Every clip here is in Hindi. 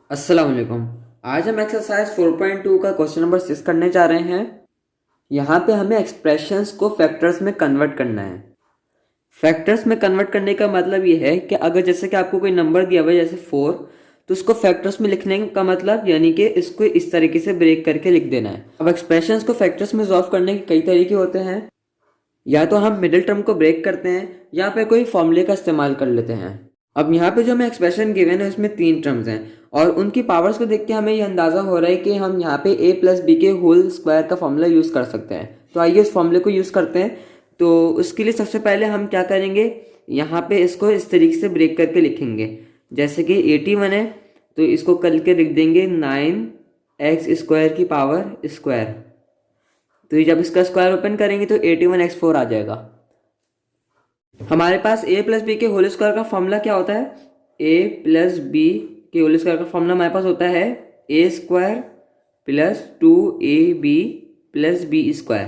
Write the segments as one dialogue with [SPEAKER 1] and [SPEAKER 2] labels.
[SPEAKER 1] अस्सलाम वालेकुम। आज हम एक्सरसाइज 4.2 का क्वेश्चन नंबर 6 करने जा रहे हैं। यहाँ पे हमें एक्सप्रेशंस को फैक्टर्स में कन्वर्ट करना है। फैक्टर्स में कन्वर्ट करने का मतलब ये है कि अगर जैसे कि आपको कोई नंबर दिया हुआ है जैसे 4, तो उसको फैक्टर्स में लिखने का मतलब यानी कि इसको इस तरीके से ब्रेक करके लिख देना है। अब एक्सप्रेशंस को फैक्टर्स में सॉल्व करने के कई तरीके होते हैं। या तो हम मिडिल टर्म को ब्रेक करते हैं या फिर कोई फॉर्मूले का इस्तेमाल कर लेते हैं। अब यहाँ पे जो हमें एक्सप्रेशन गिवन है उसमें 3 टर्म्स हैं और उनकी पावर्स को देख के हमें ये अंदाज़ा हो रहा है कि हम यहाँ पे a प्लस बी के होल स्क्वायर का फॉर्मूला यूज़ कर सकते हैं। तो आइए उस फॉर्मूले को यूज़ करते हैं। तो उसके लिए सबसे पहले हम क्या करेंगे, यहाँ पे इसको इस तरीके से ब्रेक करके लिखेंगे। जैसे कि 81 है तो इसको कल के लिख देंगे 9x² की पावर स्क्वायर। तो जब इसका स्क्वायर ओपन करेंगे तो 81x4 आ जाएगा। हमारे पास a प्लस बी के होल स्क्वायर का फॉर्मूला क्या होता है, a प्लस बी के होल स्क्वायर का फॉर्मूला हमारे पास होता है a square plus 2ab plus B square.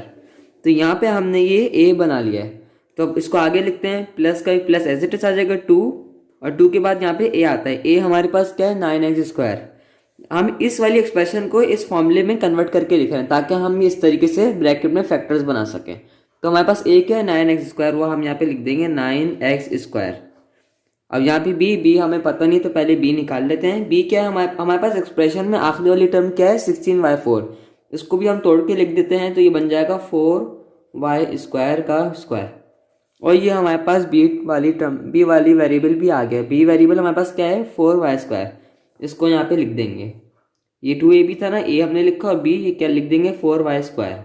[SPEAKER 1] तो यहाँ पे हमने ये a बना लिया है, तो अब इसको आगे लिखते हैं। प्लस का प्लस एज इट इज आ जाएगा 2 और 2 के बाद यहाँ पे a आता है। a हमारे पास क्या है 9x²। हम इस वाली एक्सप्रेशन को इस फॉर्मूले में कन्वर्ट करके लिख रहे हैं ताकि हम इस तरीके से ब्रैकेट में फैक्टर्स बना सकें। तो हमारे पास a क्या है 9x², वो हम यहाँ पे लिख देंगे 9x²। अब यहाँ पे b हमें पता नहीं तो पहले b निकाल लेते हैं। b क्या है हमारे पास एक्सप्रेशन में आखिरी वाली टर्म क्या है 16y4। इसको भी हम तोड़ के लिख देते हैं तो ये बन जाएगा 4y² का स्क्वायर। और ये हमारे पास b वाली वेरिएबल भी आ गया। b वेरिएबल हमारे पास क्या है 4y²। इसको यहाँ पे लिख देंगे। ये 2ab था ना, a हमने लिखा और b ये क्या लिख देंगे 4y²।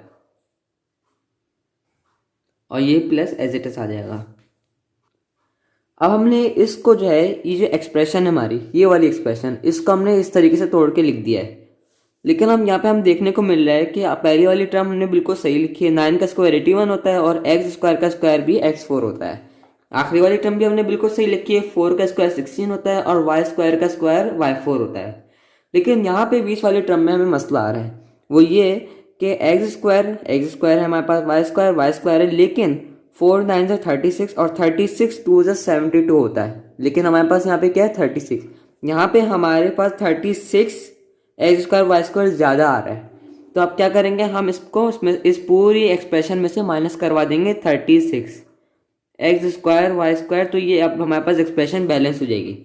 [SPEAKER 1] और ये प्लस एज इट इज आ जाएगा। अब हमने इसको जो है ये जो एक्सप्रेशन है हमारी ये वाली एक्सप्रेशन, इसको हमने इस तरीके से तोड़ के लिख दिया है। लेकिन हम यहाँ पे हम देखने को मिल रहा है कि पहली वाली टर्म हमने बिल्कुल सही लिखी है, 9 का स्क्वायर 81 होता है और x² का स्क्वायर भी x4 होता है। आखिरी वाली टर्म भी हमने बिल्कुल सही लिखी है, 4 का स्क्वायर 16 होता है और y² का स्क्वायर y4 होता है। लेकिन यहाँ पे बीच वाली टर्म में हमें मसला आ रहा है, वो ये कि x² है हमारे पास, y² है, लेकिन 4 9 से 36 और 36 2 से 72 होता है। लेकिन हमारे पास यहाँ पे क्या है 36। यहाँ पे हमारे पास 36 x² y² ज़्यादा आ रहा है। तो अब क्या करेंगे, हम इसको इस पूरी एक्सप्रेशन में से माइनस करवा देंगे 36 x² y²। तो ये अब हमारे पास एक्सप्रेशन बैलेंस हो जाएगी।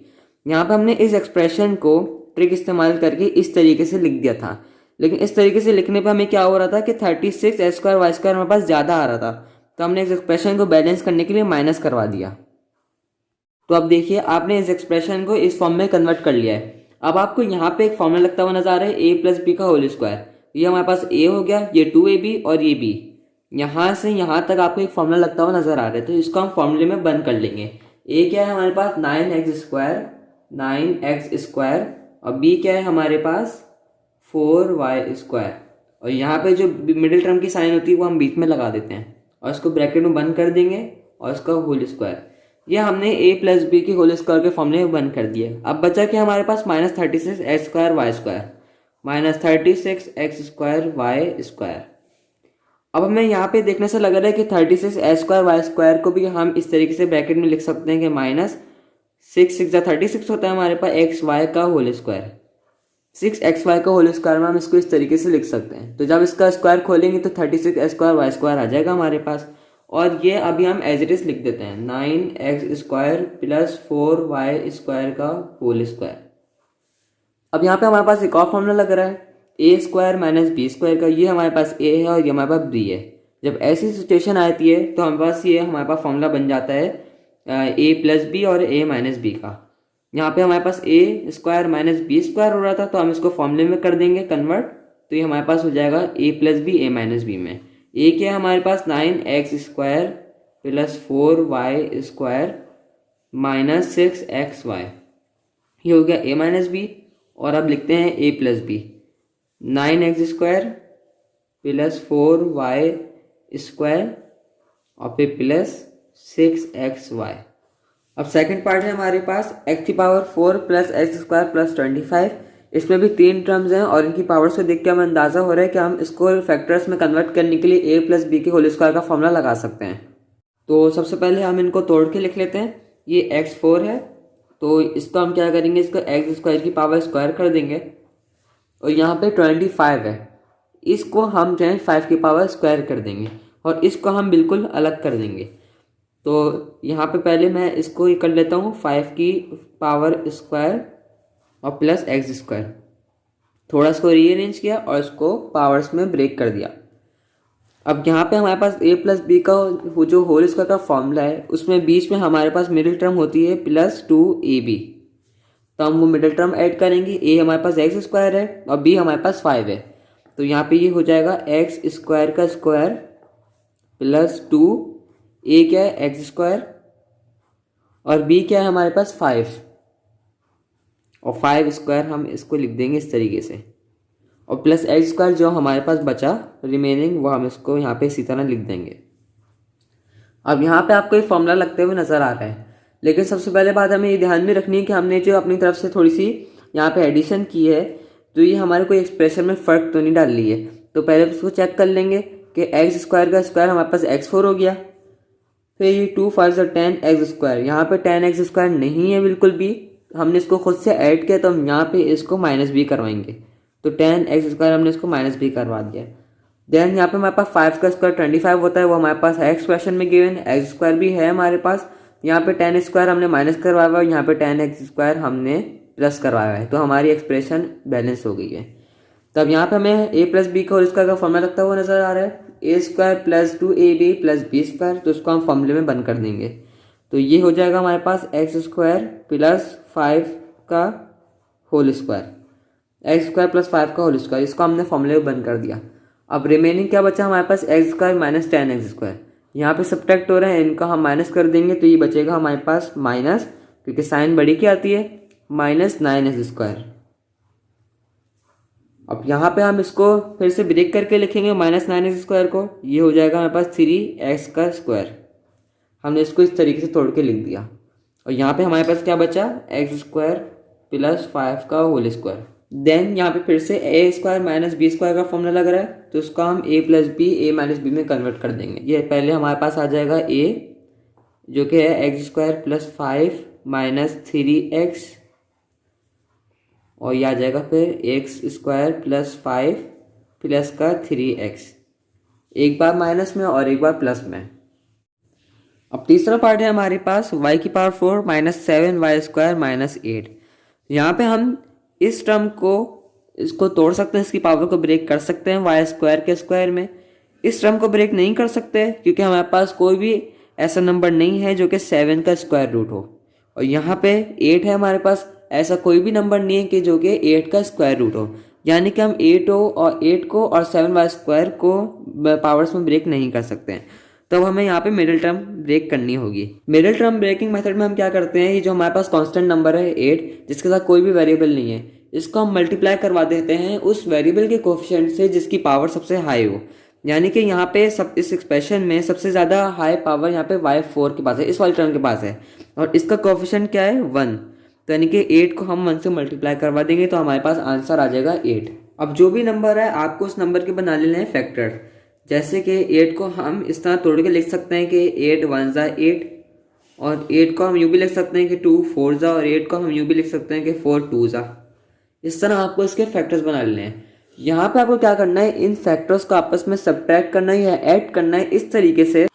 [SPEAKER 1] यहाँ पे हमने इस एक्सप्रेशन को ट्रिक इस्तेमाल करके इस तरीके से लिख दिया था, लेकिन इस तरीके से लिखने पर हमें क्या हो रहा था कि 36 x² y² हमारे पास ज़्यादा आ रहा था। तो हमने इस एक्सप्रेशन को बैलेंस करने के लिए माइनस करवा दिया। तो अब देखिए आपने इस एक्सप्रेशन को इस फॉर्म में कन्वर्ट कर लिया है। अब आपको यहाँ पे एक फॉर्मूला लगता हुआ नजर आ रहा है a प्लस बी का होल स्क्वायर। ये हमारे पास a हो गया, ये 2ab और ये b। यहाँ से यहाँ तक आपको एक फॉर्मूला लगता हुआ नजर आ रहा है, तो इसको हम फॉर्मूले में बंद कर लेंगे। a क्या है हमारे पास 9x² और b क्या है हमारे पास 4y²। और यहाँ पे जो मिडिल टर्म की साइन होती है वो हम बीच में लगा देते हैं और इसको ब्रैकेट में बंद कर देंगे और इसका होल स्क्वायर। ये हमने a प्लस बी के होल स्क्वायर के फॉर्मूले में बंद कर दिया। अब बचा कि हमारे पास -36 x² y², -36 x² y²। अब हमें यहाँ पे देखने से लग रहा है कि 36 x² y² को भी हम इस तरीके से ब्रैकेट में लिख सकते हैं कि -6 6 36 होता है हमारे पास xy का होल स्क्वायर। 6xy का होल स्क्वायर में हम इसको इस तरीके से लिख सकते हैं। तो जब इसका स्क्वायर खोलेंगे तो 36 x² y² आ जाएगा हमारे पास। और ये अभी हम एज इट इज लिख देते हैं 9x² प्लस 4y² का होल स्क्वायर। अब यहाँ पे हमारे पास एक और फॉर्मूला लग रहा है a² माइनस b² का। ये हमारे पास a है और ये हमारे पास b है। जब ऐसी सिचुएशन आती है तो हमारे पास ये हमारे पास फॉर्मूला बन जाता है a प्लस बी और a माइनस बी का। यहाँ पे हमारे पास a² माइनस b² हो रहा था, तो हम इसको फॉर्मूले में कर देंगे कन्वर्ट। तो ये हमारे पास हो जाएगा a plus B a minus B में। a क्या है हमारे पास 9x² plus 4y² minus 6xy। ये हो गया a माइनस बी। और अब लिखते हैं a plus B, 9x² plus 4y² और फिर प्लस 6xy। अब सेकंड पार्ट है हमारे पास x⁴ प्लस x² प्लस 25। इसमें भी 3 टर्म्स हैं और इनकी पावर्स को देख के हमें अंदाज़ा हो रहा है कि हम इसको फैक्टर्स में कन्वर्ट करने के लिए a प्लस बी के होल स्क्वायर का फॉर्मूला लगा सकते हैं। तो सबसे पहले हम इनको तोड़ के लिख लेते हैं। ये x4 है तो इसको हम क्या करेंगे, इसको एक्स स्क्वायर की पावर स्क्वायर कर देंगे। और यहाँ पे 25 है, इसको हम जो है 5 की पावर स्क्वायर कर देंगे और इसको हम बिल्कुल अलग कर देंगे। तो यहाँ पे पहले मैं इसको कर लेता हूँ 5 की पावर स्क्वायर और प्लस एक्स स्क्वायर। थोड़ा इसको रीअरेंज किया और इसको पावर्स में ब्रेक कर दिया। अब यहाँ पे हमारे पास a प्लस बी का वो जो होल स्क्वायर का फॉर्मूला है, उसमें बीच में हमारे पास मिडिल टर्म होती है +2ab। तो हम वो मिडिल टर्म ऐड करेंगे। a हमारे पास एक्स स्क्वायर है और b हमारे पास 5 है, तो यहाँ पे ये हो जाएगा एक्स स्क्वायर का स्क्वायर +2, a क्या है एक्स स्क्वायर और b क्या है हमारे पास 5, और 5 स्क्वायर हम इसको लिख देंगे इस तरीके से, और प्लस एक्स स्क्वायर जो हमारे पास बचा रिमेनिंग वो हम इसको यहाँ पे इसी तरह लिख देंगे। अब यहाँ पे आपको ये फॉर्मूला लगते हुए नज़र आ रहा है, लेकिन सबसे पहले बात हमें ये ध्यान में रखनी है कि हमने जो अपनी तरफ से थोड़ी सी यहाँ पे एडिशन की है, तो ये हमारे कोई एक्सप्रेशन में फ़र्क तो नहीं डाल रही है। तो पहले उसको चेक कर लेंगे कि एक्स स्क्वायर का स्क्वायर हमारे पास x4 हो गया। फिर ये 2 5 10 एक्स स्क्वायर, यहाँ पे 10 एक्स स्क्वायर नहीं है बिल्कुल भी, हमने इसको खुद से ऐड किया, तो हम यहाँ पे इसको -b करवाएंगे। तो 10 एक्स स्क्वायर हमने इसको -b करवा दिया। देन यहाँ पे हमारे पास 5 का स्क्वायर 25 होता है, वो हमारे पास है एक्सप्रेशन में गिवन। एक्स स्क्वायर भी है हमारे पास, यहाँ पे 10 स्क्वायर हमने माइनस करवाया हुआ है, यहाँ पे 10 एक्स स्क्वायर हमने प्लस करवाया है, तो हमारी एक्सप्रेशन बैलेंस हो गई है। तब यहाँ पे हमें a प्लस बी का होल स्क्वायर का फॉर्मूला लगता हुआ नजर आ रहा है, a square +2ab plus b square, तो उसको हम फॉर्मूले में बंद कर देंगे। तो ये हो जाएगा हमारे पास एक्स स्क्वायर +5 का होल स्क्वायर, एक्स स्क्वायर +5 का होल स्क्वायर, इसको हमने फॉर्मूले में बंद कर दिया। अब रिमेनिंग क्या बचा हमारे पास, एक्स स्क्वायर -10 एक्स स्क्वायर, यहाँ पे सब्ट्रैक्ट हो रहे हैं, इनका हम माइनस कर देंगे, तो ये बचेगा हमारे पास माइनस, क्योंकि साइन बड़ी क्या आती है, -9 एक्स स्क्वायर। अब यहाँ पे हम इसको फिर से ब्रेक करके लिखेंगे -9 एक्स स्क्वायर को, ये हो जाएगा हमारे पास 3x का स्क्वायर। हमने इसको इस तरीके से तोड़ के लिख दिया। और यहाँ पे हमारे पास क्या बचा, एक्स स्क्वायर +5 का होल स्क्वायर। देन यहाँ पे फिर से a स्क्वायर -b स्क्वायर का फॉर्मूला लग रहा है, तो उसको हम a प्लस बी a-b में कन्वर्ट कर देंगे। ये पहले हमारे पास आ जाएगा a, जो कि है एक्स स्क्वायर +5 -3x, और ये आ जाएगा फिर एक्स स्क्वायर +5 प्लस का 3x, एक बार माइनस में और एक बार प्लस में। अब तीसरा पार्ट है हमारे पास y की पावर 4 -7y स्क्वायर -8। यहाँ पे हम इस टर्म को इसको तोड़ सकते हैं, इसकी पावर को ब्रेक कर सकते हैं y स्क्वायर के स्क्वायर में। इस टर्म को ब्रेक नहीं कर सकते क्योंकि हमारे पास कोई भी ऐसा नंबर नहीं है जो कि 7 का स्क्वायर रूट हो, और यहाँ पे 8 है हमारे पास, ऐसा कोई भी नंबर नहीं है कि जो कि 8 का स्क्वायर रूट हो, यानी कि हम 8 को और 7y स्क्वायर को पावर्स में ब्रेक नहीं कर सकते हैं। तो हमें यहाँ पे मिडिल टर्म ब्रेक करनी होगी। मिडिल टर्म ब्रेकिंग मेथड में हम क्या करते हैं, ये जो हमारे पास कांस्टेंट नंबर है 8, जिसके साथ कोई भी वेरिएबल नहीं है, इसको हम मल्टीप्लाई करवा देते हैं उस वेरिएबल के कोफिशिएंट से जिसकी पावर सबसे हाई हो। यानी कि यहाँ पे सब इस एक्सप्रेशन में सबसे ज़्यादा हाई पावर यहाँ पे y4 के पास है, इस वाले टर्म के पास है, और इसका कोफिशिएंट क्या है 1। तो यानी कि 8 को हम 1 से मल्टीप्लाई करवा देंगे तो हमारे पास आंसर आ जाएगा 8। अब जो भी नंबर है आपको उस नंबर के बना लेने हैं फैक्टर। जैसे कि 8 को हम इस तरह तोड़ के लिख सकते हैं कि 8 1 ज़ा 8, और 8 को हम यूँ भी लिख सकते हैं कि 2 4 ज़ा, और 8 को हम यूँ भी लिख सकते हैं कि 4 2 ज़ा। इस तरह आपको इसके फैक्टर्स बना लेने हैं। यहाँ पे आपको क्या करना है, इन फैक्टर्स को आपस में सब्ट्रैक्ट करना है या ऐड करना है इस तरीके से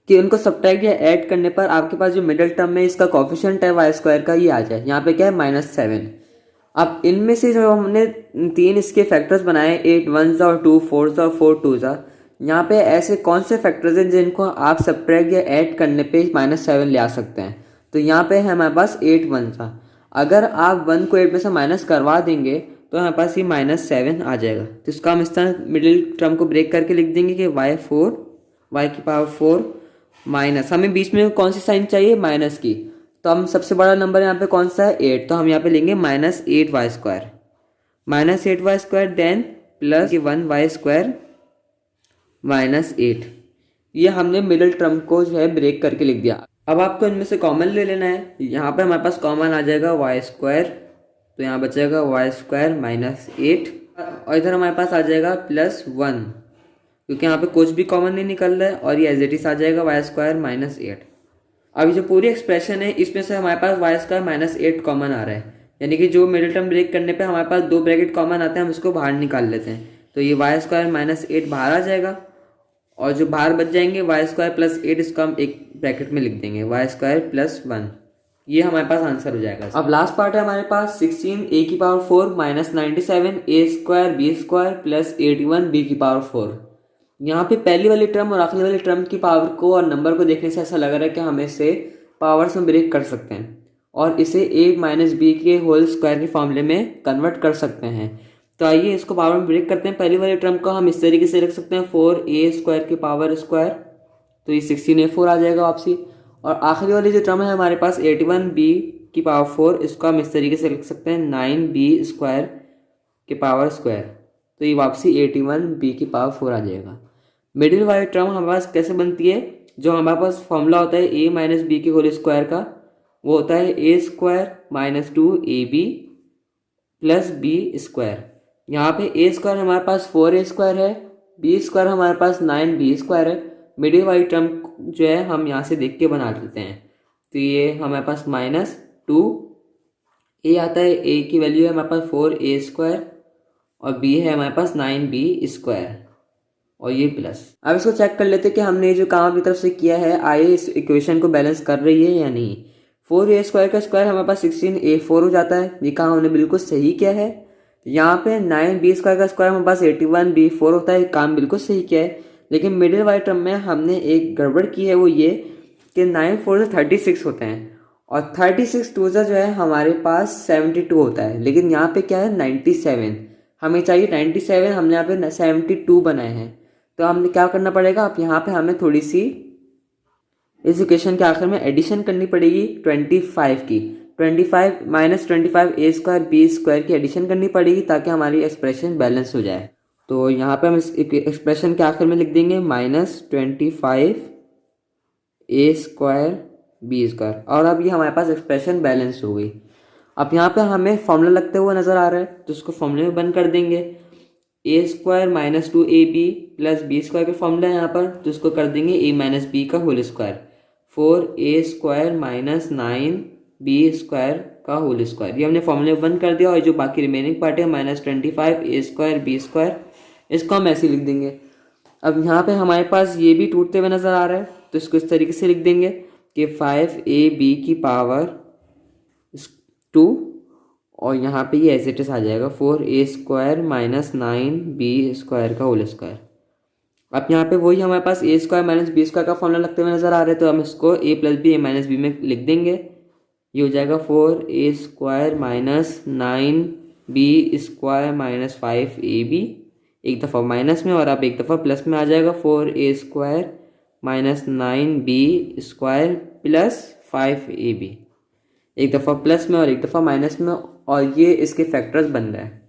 [SPEAKER 1] कि उनको सब्ट्रैक्ट या ऐड करने पर आपके पास जो मिडिल टर्म में इसका कोफिशिएंट है y स्क्वायर का, ये आ जाए। यहाँ पे क्या है -7। अब इनमें से जो हमने 3 इसके फैक्टर्स बनाए, 8 1 ज़ा और 2 4 ज़ा और 4 2 ज़ा, यहाँ पे ऐसे कौन से फैक्टर्स हैं जिनको आप सब्ट्रैक्ट या ऐड करने पे -7 ले आ सकते हैं। तो यहाँ पे है हमारे पास 8 1 ज़ा, अगर आप 1 को 8 में से माइनस करवा देंगे तो हमारे पास ये -7 आ जाएगा। तो इसका हम इस तरह मिडिल टर्म को ब्रेक करके लिख देंगे कि y की पावर 4 माइनस, हमें बीच में कौन सी साइन चाहिए, माइनस की, तो हम सबसे बड़ा नंबर यहाँ पे कौन सा है 8, तो हम यहाँ पे लेंगे -8y square, -8y square, then plus 1y square -8। ये हमने मिडिल टर्म को जो है ब्रेक करके लिख दिया। अब आपको इनमें से कॉमन ले लेना है। यहाँ पे हमारे पास कॉमन आ जाएगा y स्क्वायर, तो यहाँ बचेगा y स्क्वायर -8, और इधर हमारे पास आ जाएगा +1, क्योंकि यहाँ पे कुछ भी कॉमन नहीं निकल रहा है, और ये एज इट इज आ जाएगा y स्क्वायर -8। अब जो पूरी एक्सप्रेशन है इसमें से हमारे पास वाई स्क्वायर माइनस 8 कॉमन आ रहा है, यानी कि जो मिडिल टर्म ब्रेक करने पे हमारे पास 2 ब्रैकेट कॉमन आते हैं, हम उसको बाहर निकाल लेते हैं। तो ये वाई स्क्वायर माइनस 8 बाहर आ जाएगा, और जो बाहर बच जाएंगे वाई स्क्वायर प्लस 8, इसको हम एक ब्रैकेट में लिख देंगे वाई स्क्वायर प्लस 1। ये हमारे पास आंसर हो जाएगा। अब लास्ट पार्ट है हमारे पास 16 a की power 4 minus 97 a square B square plus 81 b की पावर 4। यहाँ पे पहली वाली टर्म और आखिरी वाली टर्म की पावर को और नंबर को देखने से ऐसा लग रहा है कि हम इसे पावर्स में ब्रेक कर सकते हैं और इसे a माइनस बी के होल स्क्वायर के फॉर्मूले में कन्वर्ट कर सकते हैं। तो आइए इसको पावर में ब्रेक करते हैं। पहली वाली टर्म को हम इस तरीके से लिख सकते हैं 4a स्क्वायर की पावर स्क्वायर, तो ये 16a4 आ जाएगा वापसी। और आखिरी वाली जो टर्म है हमारे पास 81b की पावर 4, इसको हम इस तरीके से लिख सकते हैं 9b स्क्वायर की पावर स्क्वायर, तो ये वापसी 81b की पावर 4 आ जाएगा। मिडिल वाली टर्म हमारे पास कैसे बनती है, जो हमारे पास फॉर्मूला होता है a माइनस बी के होल स्क्वायर का, वो होता है a square minus 2ab plus B square. यहाँ पे a स्क्वायर हमारे पास 4a स्क्वायर है, b स्क्वायर हमारे पास 9b स्क्वायर है। मिडिल वाली टर्म जो है हम यहाँ से देख के बना लेते हैं, तो ये हमारे पास माइनस 2a आता है, a की वैल्यू है हमारे पास 4a स्क्वायर और b है हमारे पास 9b स्क्वायर और ये प्लस। अब इसको चेक कर लेते हैं कि हमने जो काम अपनी तरफ से किया है आए इस इक्वेशन को बैलेंस कर रही है या नहीं। 4a स्क्वायर का स्क्वायर हमारे पास 16a4 हो जाता है, ये काम हमने बिल्कुल सही किया है। यहाँ पे 9b स्क्वायर का स्क्वायर हमारे पास 81b4 होता है, काम बिल्कुल सही किया है। लेकिन मिडिल वाली टर्म में हमने एक गड़बड़ की है, वो ये कि 9 4 से 36 होते हैं और 36 टू जो है हमारे पास 72 होता है, लेकिन यहाँ पे क्या है 97, हमें चाहिए 97, हमने यहाँ पे 72 बनाए हैं। तो हमने क्या करना पड़ेगा, अब यहाँ पे हमें थोड़ी सी इस इक्वेशन के आखिर में एडिशन करनी पड़ेगी 25 की, 25 minus 25 a square B square की एडिशन करनी पड़ेगी ताकि हमारी एक्सप्रेशन बैलेंस हो जाए। तो यहाँ पे हम इस एक्सप्रेशन के आखिर में लिख देंगे minus 25 a square B square, और अब ये हमारे पास एक्सप्रेशन बैलेंस हो गई। अब यहाँ पे हमें फॉर्मूला लगते हुए नज़र आ रहा है, तो उसको फॉर्मूले में बंद कर देंगे। a square minus 2ab plus B square का फॉर्मूला है यहाँ पर, तो उसको कर देंगे a माइनस बी का whole square, 4a square minus 9b square का होल स्क्वायर। ये हमने फॉर्मूले में बंद कर दिया, और जो बाकी रिमेनिंग पार्ट है minus 25 a square B square, इसको हम ऐसे लिख देंगे। अब यहाँ पे हमारे पास ये भी टूटते हुए नज़र आ रहा है, तो इसको इस तरीके से लिख देंगे कि 5ab की पावर 2, और यहाँ पे ये एज इट इज आ जाएगा 4a square minus 9b square का होल स्क्वायर। अब यहाँ पे वही हमारे पास a square minus B square का फॉर्मूला लगते हुए नज़र आ रहा है, तो हम इसको a plus B a minus B में लिख देंगे। ये हो जाएगा 4a square minus 9b square minus 5ab, एक दफ़ा माइनस में और अब एक दफ़ा प्लस में आ जाएगा 4a square minus 9b square plus 5ab, एक दफ़ा प्लस में और एक दफ़ा माइनस में, और ये इसके फैक्टर्स बन रहे हैं।